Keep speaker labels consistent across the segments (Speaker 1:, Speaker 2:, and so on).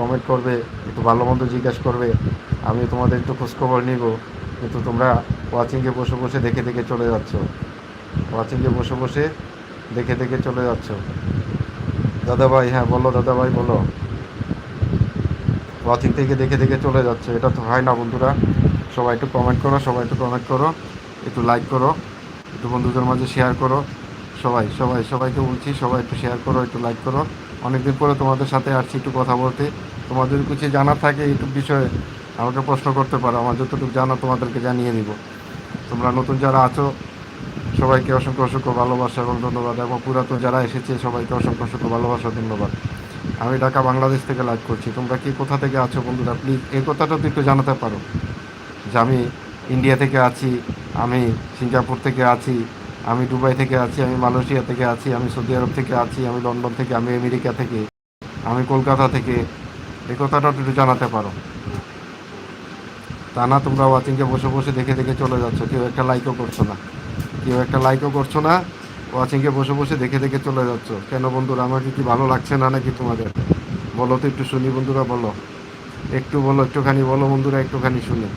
Speaker 1: Comment করবে, একটু ভালো মন্দ জিজ্ঞাসা করবে, আমি তোমাদের একটু খোঁজখবর নিব, কিন্তু তোমরা ওয়াচিংয়ে বসে বসে দেখে দেখে চলে যাচ্ছ। ওয়াচিংয়ে বসে বসে দেখে দেখে চলে যাচ্ছ। দাদা ভাই, হ্যাঁ বলো দাদা ভাই বলো। ওয়াচিং থেকে দেখে দেখে চলে যাচ্ছে, এটা তো হয় না বন্ধুরা। সবাই একটু কমেন্ট করো, সবাই একটু কমেন্ট করো, একটু লাইক করো, একটু বন্ধুদের মাঝে শেয়ার করো। সবাই সবাই সবাইকে বলছি, সবাই একটু শেয়ার করো, একটু লাইক করো। অনেকদিন পরে তোমাদের সাথে আসছি একটু কথা বলতে। তোমাদের কিছু জানার থাকে ইউটিউব বিষয়ে আমাকে প্রশ্ন করতে পারো, আমার যতটুকু জানো তোমাদেরকে জানিয়ে দিব। তোমরা নতুন যারা আছো সবাইকে অসংখ্য অসংখ্য ভালোবাসা এবং ধন্যবাদ, এবং পুরাতন যারা এসেছে সবাইকে অসংখ্য অসংখ্য ভালোবাসা ধন্যবাদ। আমি ঢাকা বাংলাদেশ থেকে লাইভ করছি। তোমরা কি কোথা থেকে আছো বন্ধুরা, প্লিজ এই কথাটা তো একটু জানাতে পারো যে আমি ইন্ডিয়া থেকে আছি, আমি সিঙ্গাপুর থেকে আছি, আমি দুবাই থেকে আছি, আমি মালয়েশিয়া থেকে আছি, আমি সৌদি আরব থেকে আছি, আমি লন্ডন থেকে, আমি আমেরিকা থেকে, আমি কলকাতা থেকে। এই কথাটা একটু জানাতে পারো। তা না তোমরা ওয়াচিংয়ে বসে বসে দেখে দেখে চলে যাচ্ছ, কেউ একটা লাইকও করছো না, কেউ একটা লাইকও করছো না। ওয়াচিংয়ে বসে বসে দেখে দেখে চলে যাচ্ছ কেন বন্ধুরা? আমাকে কি ভালো লাগছে না নাকি তোমাদের? বলো তো একটু শুনি বন্ধুরা, বলো একটু, বলো একটুখানি, বলো বন্ধুরা একটুখানি শুনি,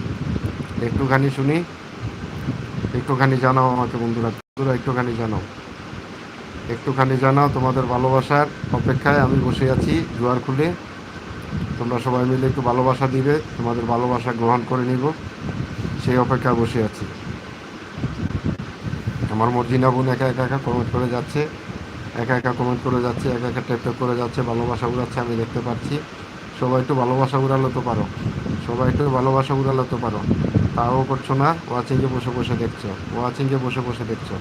Speaker 1: একটুখানি শুনি, একটুখানি জানাও আমাকে বন্ধুরা, বন্ধুরা একটুখানি জানাও, একটুখানি জানাও। তোমাদের ভালোবাসার অপেক্ষায় আমি বসে আছি জোয়ার খুলে। তোমরা সবাই মিলে একটু ভালোবাসা দিবে, তোমাদের ভালোবাসা গ্রহণ করে নিব, সেই অপেক্ষায় বসে আছি। আমার মর্জিনা বোন একা একা একা কমেন্ট করে যাচ্ছে, একা একা কমেন্ট করে যাচ্ছে, একা একা ট্যাপ ট্যাপ করে যাচ্ছে, ভালোবাসা উড়াচ্ছে, আমি দেখতে পাচ্ছি। সবাই একটু ভালোবাসা উড়ালে তো পারো, সবাই একটু ভালোবাসা উড়ালে তো পারো, তাও করছো না। ওয়াচিংয়ে বসে বসে দেখছো, ওয়াচিংয়ে বসে বসে দেখছো।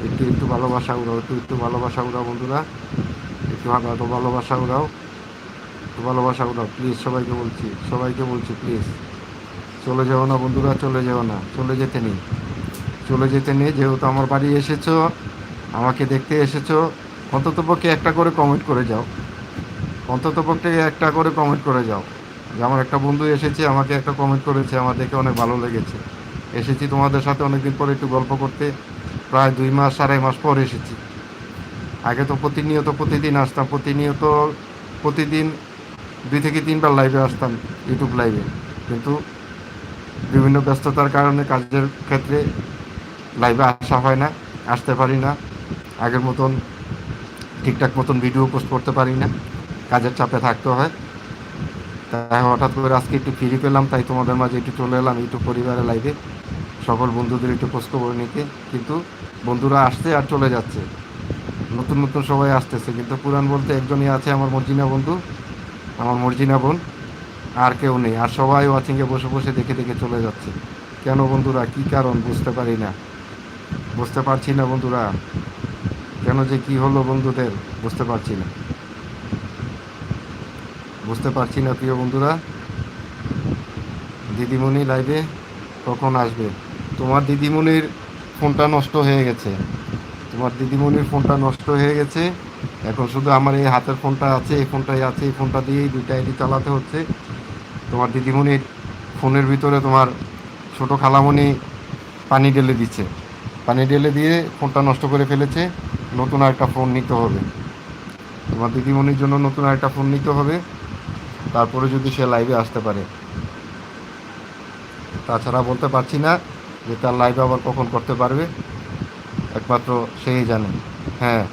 Speaker 1: একটু একটু ভালোবাসা উড়াও, একটু একটু ভালোবাসা উড়াও বন্ধুরা, একটু ভালোবাসা উড়াও, একটু ভালোবাসা উড়াও প্লিজ। সবাইকে বলছি, সবাইকে বলছি প্লিজ। চলে যাও না বন্ধুরা, চলে যাও না, চলে যেতে নেই, চলে যেতে নেই। যেহেতু আমার বাড়ি এসেছো, আমাকে দেখতে এসেছো, অন্ততপক্ষে একটা করে কমেন্ট করে যাও, অন্ততপক্ষে একটা করে কমেন্ট করে যাও যে আমার একটা বন্ধু এসেছে, আমাকে একটা কমেন্ট করেছে, আমার দেখে অনেক ভালো লেগেছে। এসেছি তোমাদের সাথে অনেকদিন পরে একটু গল্প করতে, প্রায় 2 মাস 2.5 মাস পর এসেছি। আগে তো প্রতিনিয়ত প্রতিদিন আসতাম, প্রতিনিয়ত প্রতিদিন 2 থেকে 3 বার লাইভে আসতাম, ইউটিউব লাইভে, কিন্তু বিভিন্ন ব্যস্ততার কারণে কাজের ক্ষেত্রে লাইভে আসা হয় না, আসতে পারি না, আগের মতন ঠিকঠাক মতন ভিডিও পোস্ট করতে পারি না, কাজের চাপে থাকতে হয়। তাই হঠাৎ করে আজকে একটু ফ্রি পেলাম, তাই তোমাদের মাঝে একটু চলে এলাম ইউটিউব পরিবারের লাইভে, সকল বন্ধুদের একটু খোঁজখবর নিতে। কিন্তু বন্ধুরা আসছে আর চলে যাচ্ছে, নতুন নতুন সবাই আসতেছে, কিন্তু পুরান বলতে একজনই আছে, আমার মর্জিনা বন্ধু, আমার মর্জিনা বোন, আর কেউ নেই। আর সবাই ওয়াচিংয়ে বসে বসে দেখে দেখে চলে যাচ্ছে। কেন বন্ধুরা, কী কারণ বুঝতে পারি না, বুঝতে পারছি না বন্ধুরা, কেন যে কী হলো বন্ধুদের বুঝতে পারছি না, বুঝতে পারছি না প্রিয় বন্ধুরা। দিদিমণি লাইভে কখন আসবে? তোমার দিদিমণির ফোনটা নষ্ট হয়ে গেছে, তোমার দিদিমণির ফোনটা নষ্ট হয়ে গেছে। এখন শুধু আমার এই হাতের ফোনটা আছে, এই ফোনটাই আছে, এই ফোনটা দিয়েই 2টা আইডি চালাতে হচ্ছে। তোমার দিদিমণির ফোনের ভিতরে তোমার ছোটো খালামণি পানি ঢেলে দিচ্ছে, পানি ঢেলে দিয়ে ফোনটা নষ্ট করে ফেলেছে। নতুন আরেকটা ফোন নিতে হবে, তোমার দিদিমণির জন্য নতুন আরেকটা ফোন নিতে হবে, তারপরে যদি সে লাইভে আসতে পারে। তাছাড়া বলতে পারছি না যে তার লাইভে আবার কখন করতে পারবে, একমাত্র সেই জানে। হ্যাঁ,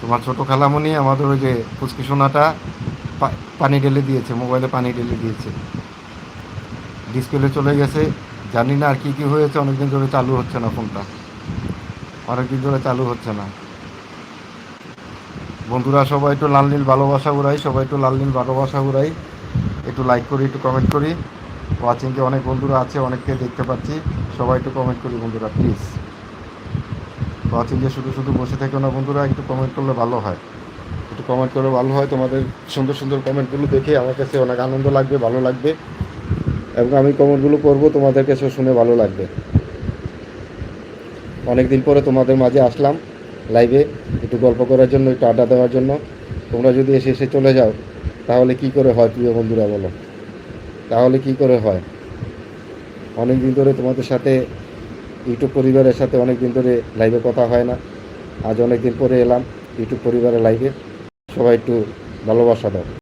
Speaker 1: তোমার ছোটো খালামণি আমাদের ওই যে ফুচকি সোনাটা পানি ঢেলে দিয়েছে, মোবাইলে পানি ঢেলে দিয়েছে, ডিসপ্লে চলে গেছে। জানি না আর কী কী হয়েছে, অনেকদিন ধরে চালু হচ্ছে না ফোনটা, অনেকদিন ধরে চালু হচ্ছে না। বন্ধুরা সবাই একটু লাল নীল ভালোবাসা উড়াই, সবাই একটু লাল নীল ভালোবাসা উড়াই, একটু লাইক করি, একটু কমেন্ট করি। ওয়াচিংয়ে অনেক বন্ধুরা আছে, অনেককে দেখতে পাচ্ছি, সবাই একটু কমেন্ট করি বন্ধুরা প্লিজ। ওয়াচিংয়ে শুধু শুধু বসে থেকো না বন্ধুরা, একটু কমেন্ট করলে ভালো হয়, একটু কমেন্ট করলে ভালো হয়। তোমাদের সুন্দর সুন্দর কমেন্টগুলো দেখে আমার কাছে অনেক আনন্দ লাগবে, ভালো লাগবে, এবং আমি কমেন্টগুলো করবো, তোমাদের কাছে শুনে ভালো লাগবে। অনেক দিন পরে তোমাদের মাঝে আসলাম লাইভে, একটু গল্প করার জন্য, একটু আড্ডা দেওয়ার জন্য। তোমরা যদি এসে এসে চলে যাও তাহলে কি করে হয় প্রিয় বন্ধুরা, বলো তাহলে কি করে হয়? অনেক দিন ধরে তোমাদের সাথে, ইউটিউব পরিবারের সাথে অনেক দিন ধরে লাইভে কথা হয় না, আজ অনেক দিন পরে এলাম ইউটিউব পরিবারের লাইভে। সবাই একটু ভালোবাসা দাও।